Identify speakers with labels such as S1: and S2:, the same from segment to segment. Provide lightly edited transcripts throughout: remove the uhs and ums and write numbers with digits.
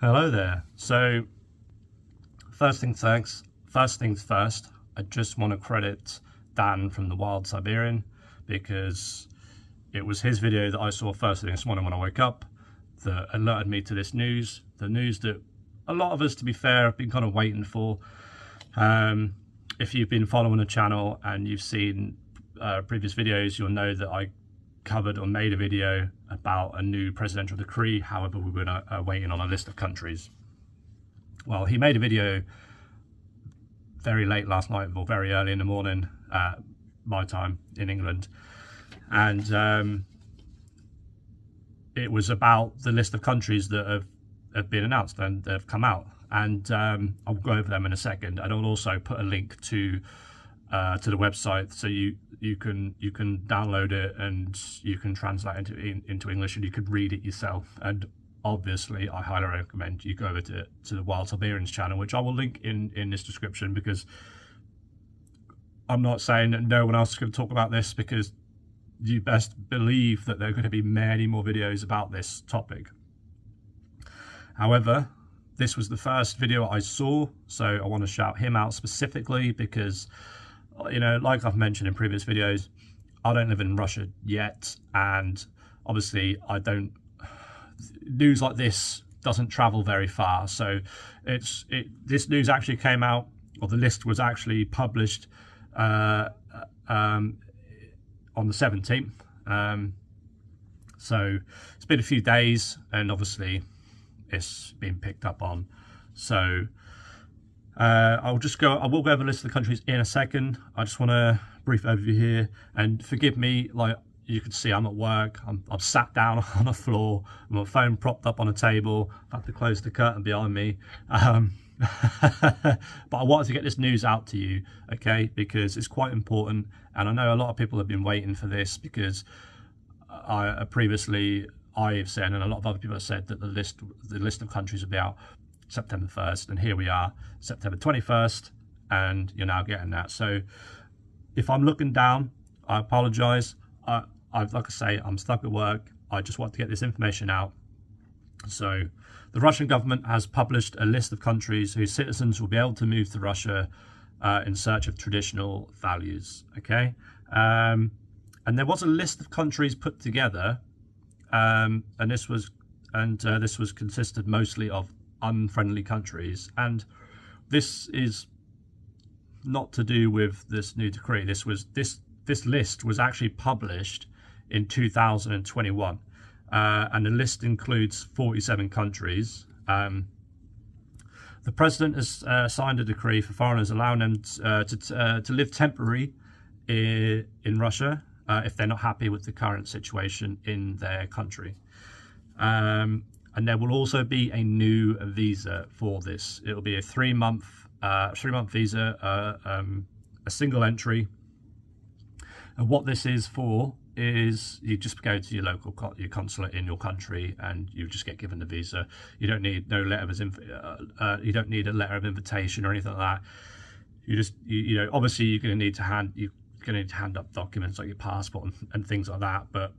S1: Hello there. So first things first, I just want to credit Dan from the Wild Siberian, because it was his video that I saw first thing this morning when I woke up that alerted me to this news, the news that a lot of us, to be fair, have been kind of waiting for. If you've been following the channel and you've seen previous videos, you'll know that I covered or made a video about a new presidential decree. However, we were waiting on a list of countries. Well, he made a video very late last night or very early in the morning, my time in England, and it was about the list of countries that have been announced and have come out, and I'll go over them in a second, and I'll also put a link to the website so you can download it and you can translate into English and you could read it yourself. And obviously I highly recommend you go over to the Wild Siberians channel, which I will link in this description, because I'm not saying that no one else is going to talk about this, because you best believe that there are going to be many more videos about this topic. However, this was the first video I saw, so I want to shout him out specifically because, you know, like I've mentioned in previous videos, I don't live in Russia yet, and obviously news like this doesn't travel very far. So this news actually came out, or the list was actually published on the 17th. So it's been a few days, and obviously it's been picked up on. So I will go over the list of the countries in a second. I just want a brief overview here, and forgive me, like you can see I'm at work, I'm sat down on the floor, my phone propped up on a table, I have to close the curtain behind me, but I wanted to get this news out to you, okay, because it's quite important, and I know a lot of people have been waiting for this, because I've said, and a lot of other people have said, that the list of countries will be out September 1st, and here we are, September 21st, and you're now getting that. So if I'm looking down, I apologize. Like I say, I'm stuck at work. I just want to get this information out. So the Russian government has published a list of countries whose citizens will be able to move to Russia in search of traditional values, okay? And there was a list of countries put together, and this was consisted mostly of unfriendly countries, and this is not to do with this new decree. This list was actually published in 2021, and the list includes 47 countries. The president has signed a decree for foreigners allowing them to live temporarily in Russia if they're not happy with the current situation in their country. And there will also be a new visa for this. It will be a three-month visa, a single entry. And what this is for is you just go to your consulate in your country, and you just get given the visa. You don't need you don't need a letter of invitation or anything like that. You know, obviously you're going to need to hand up documents like your passport and things like that, but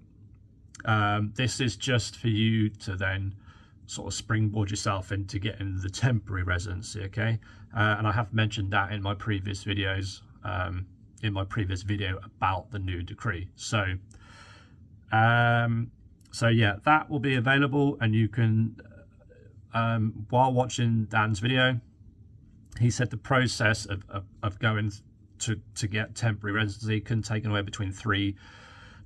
S1: this is just for you to then sort of springboard yourself into getting the temporary residency, okay? And I have mentioned that in my previous videos, in my previous video about the new decree. So yeah, that will be available, and you can, while watching Dan's video, he said the process of going to get temporary residency can take anywhere between 3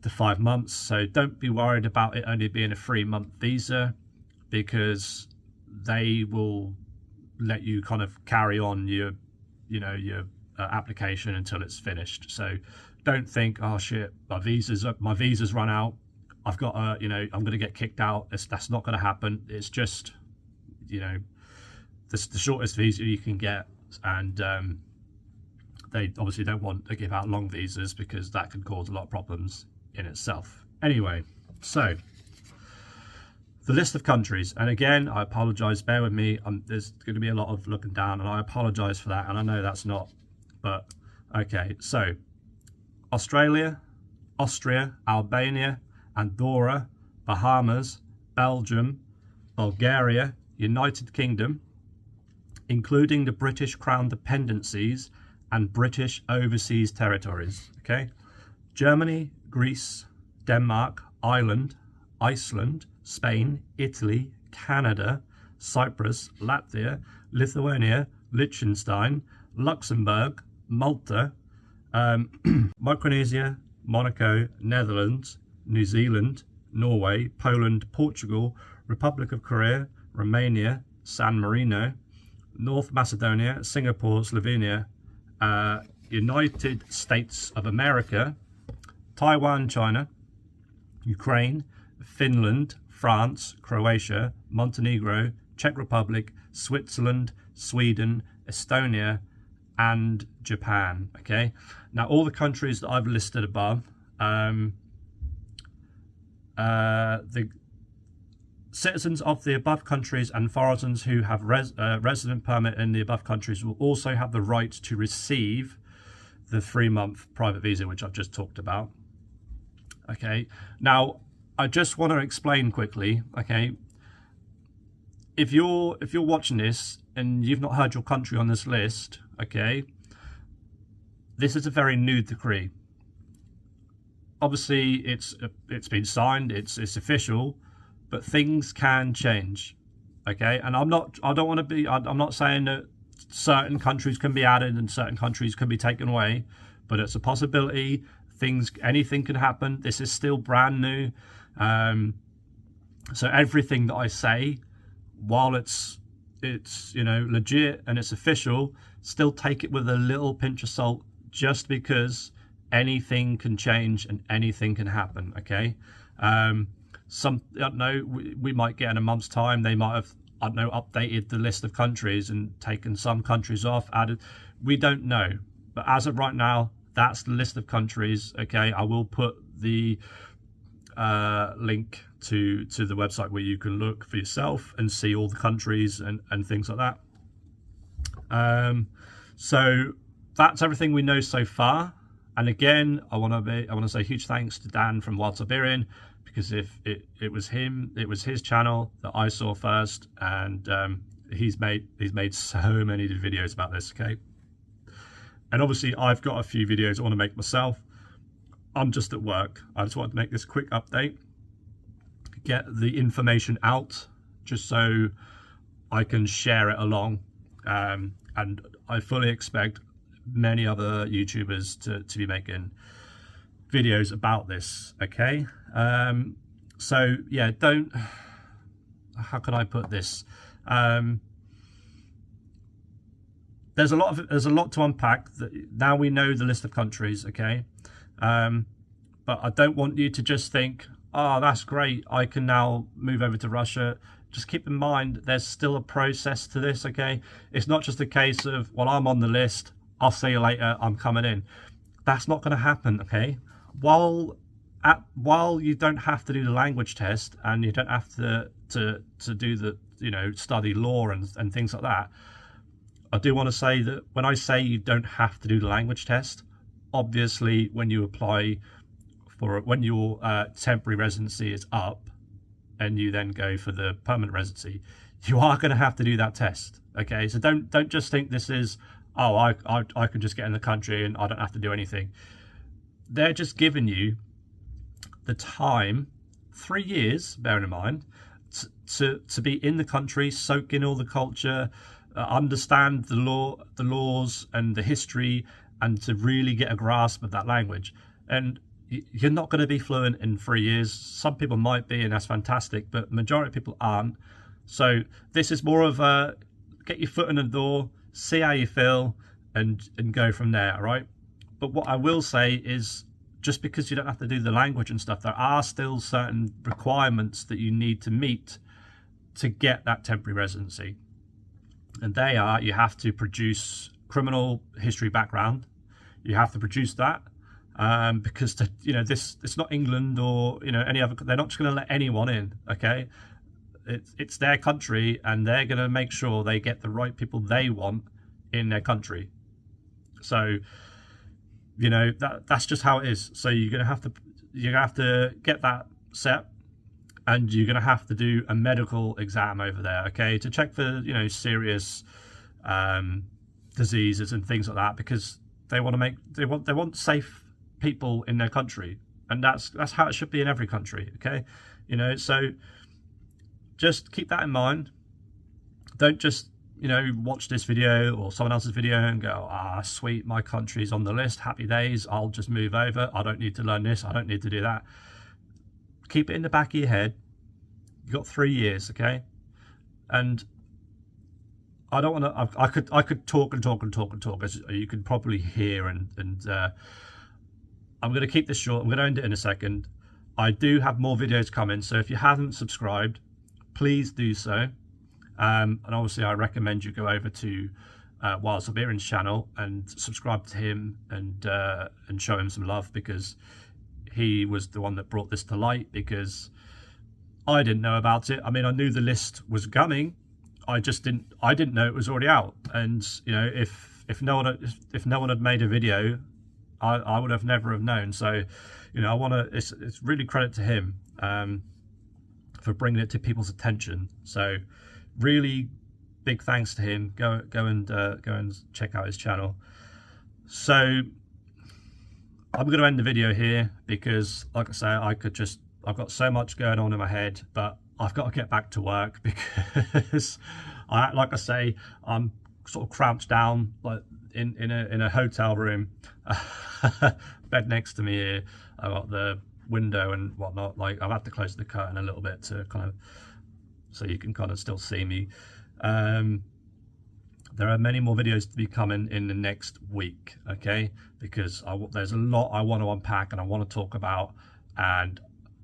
S1: to 5 months. So don't be worried about it only being a 3-month visa, because they will let you kind of carry on your application until it's finished. So don't think, oh shit, my visa's run out, I've got I'm going to get kicked out. That's not going to happen. It's just, the shortest visa you can get, and they obviously don't want to give out long visas, because that can cause a lot of problems in itself. Anyway, so the list of countries, and again, I apologize, bear with me, there's going to be a lot of looking down, and I apologize for that, and I know that's not, but okay. So Australia, Austria, Albania, Andorra, Bahamas, Belgium, Bulgaria, United Kingdom, including the British Crown dependencies and British overseas territories. Okay, Germany, Greece, Denmark, Ireland, Iceland, Spain, Italy, Canada, Cyprus, Latvia, Lithuania, Liechtenstein, Luxembourg, Malta, Micronesia, Monaco, Netherlands, New Zealand, Norway, Poland, Portugal, Republic of Korea, Romania, San Marino, North Macedonia, Singapore, Slovenia, United States of America, Taiwan, China, Ukraine, Finland, France, Croatia, Montenegro, Czech Republic, Switzerland, Sweden, Estonia, and Japan. Okay, now all the countries that I've listed above, the citizens of the above countries and foreigners who have resident permit in the above countries will also have the right to receive the 3-month private visa, which I've just talked about. Okay, now I just want to explain quickly. Okay, if you're watching this and you've not heard your country on this list, okay, this is a very new decree. Obviously, it's been signed, it's official, but things can change. Okay, and I'm not saying that certain countries can be added and certain countries can be taken away, but it's a possibility. Anything can happen. This is still brand new, so everything that I say, while it's legit and it's official, still take it with a little pinch of salt, just because anything can change and anything can happen. Okay, I don't know, we might get in a month's time, they might have, I don't know, updated the list of countries and taken some countries off, added, we don't know. But as of right now, that's the list of countries. Okay, I will put the link to the website where you can look for yourself and see all the countries and things like that. So that's everything we know so far. And again, I want to say huge thanks to Dan from Wild Siberian, because if it was him, it was his channel that I saw first, and he's made so many videos about this. Okay, and obviously I've got a few videos I want to make myself. I'm just at work. I just wanted to make this quick update, get the information out, just so I can share it along, and I fully expect many other YouTubers to be making videos about this. Okay, so yeah, how can I put this, there's a lot to unpack. Now we know the list of countries. Okay, but I don't want you to just think, oh, that's great, I can now move over to Russia. Just keep in mind, there's still a process to this. Okay, it's not just a case of, well, I'm on the list, I'll see you later, I'm coming in. That's not going to happen. Okay, while you don't have to do the language test and you don't have to do the study law and things like that, I do want to say that when I say you don't have to do the language test, obviously when you apply when your temporary residency is up and you then go for the permanent residency, you are going to have to do that test. Okay, so don't just think this is, oh, I can just get in the country and I don't have to do anything. They're just giving you the time, 3 years, bearing in mind, to be in the country, soak in all the culture, understand the laws and the history, and to really get a grasp of that language. And you're not going to be fluent in 3 years. Some people might be, and that's fantastic, but majority of people aren't. So this is more of a get your foot in the door, see how you feel, and go from there. All right. But what I will say is, just because you don't have to do the language and stuff, there are still certain requirements that you need to meet to get that temporary residency. And they are, you have to produce criminal history background. You have to produce that, because it's not England or any other. They're not just going to let anyone in. Okay, it's their country, and they're going to make sure they get the right people they want in their country. So that's just how it is. So you're gonna have to get that set. and you're going to have to do a medical exam over there, okay, to check for, you know, serious diseases and things like that, because they want safe people in their country, and that's how it should be in every country, okay? You know, so just keep that in mind. Don't just, you know, watch this video or someone else's video and go, ah, sweet, my country's on the list, happy days, I'll just move over, I don't need to learn this, I don't need to do that. Keep it in the back of your head. You've got 3 years, okay? And I don't want to, I could talk and talk and talk and talk, as you can probably hear, and I'm going to keep this short. I'm going to end it in a second. I do have more videos coming, so if you haven't subscribed, please do so. And obviously I recommend you go over to Wild Siberian's channel and subscribe to him, and show him some love, because he was the one that brought this to light, because I didn't know about it. I mean, I knew the list was coming, I didn't know it was already out. And you know, if no one had made a video, I would have never have known. So, you know, I want to, it's really credit to him for bringing it to people's attention. So really big thanks to him. Go and check out his channel. So I'm going to end the video here, because like I say, I've got so much going on in my head, but I've got to get back to work, because like I say, I'm sort of crouched down, like in a hotel room, bed next to me here. I've got the window and whatnot. Like, I've had to close the curtain a little bit to kind of, so you can kind of still see me. There are many more videos to be coming in the next week, okay? Because there's a lot I want to unpack and I want to talk about, and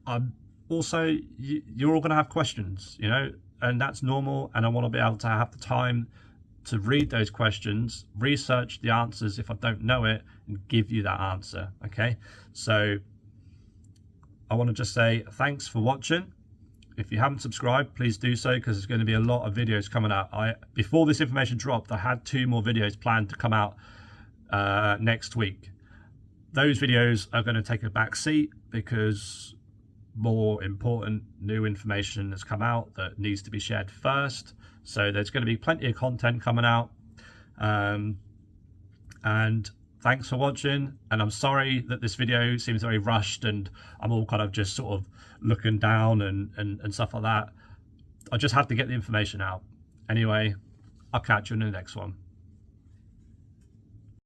S1: I'm also, you're all going to have questions, you know, and that's normal, and I want to be able to have the time to read those questions, research the answers if I don't know it, and give you that answer, okay? So I want to just say thanks for watching. If you haven't subscribed, please do so, because there's going to be a lot of videos coming out. Before this information dropped, I had 2 more videos planned to come out next week. Those videos are going to take a back seat, because more important new information has come out that needs to be shared first. So there's going to be plenty of content coming out. And thanks for watching. And I'm sorry that this video seems very rushed and I'm all kind of just sort of looking down and stuff like that. I just had to get the information out. Anyway, I'll catch you in the next one.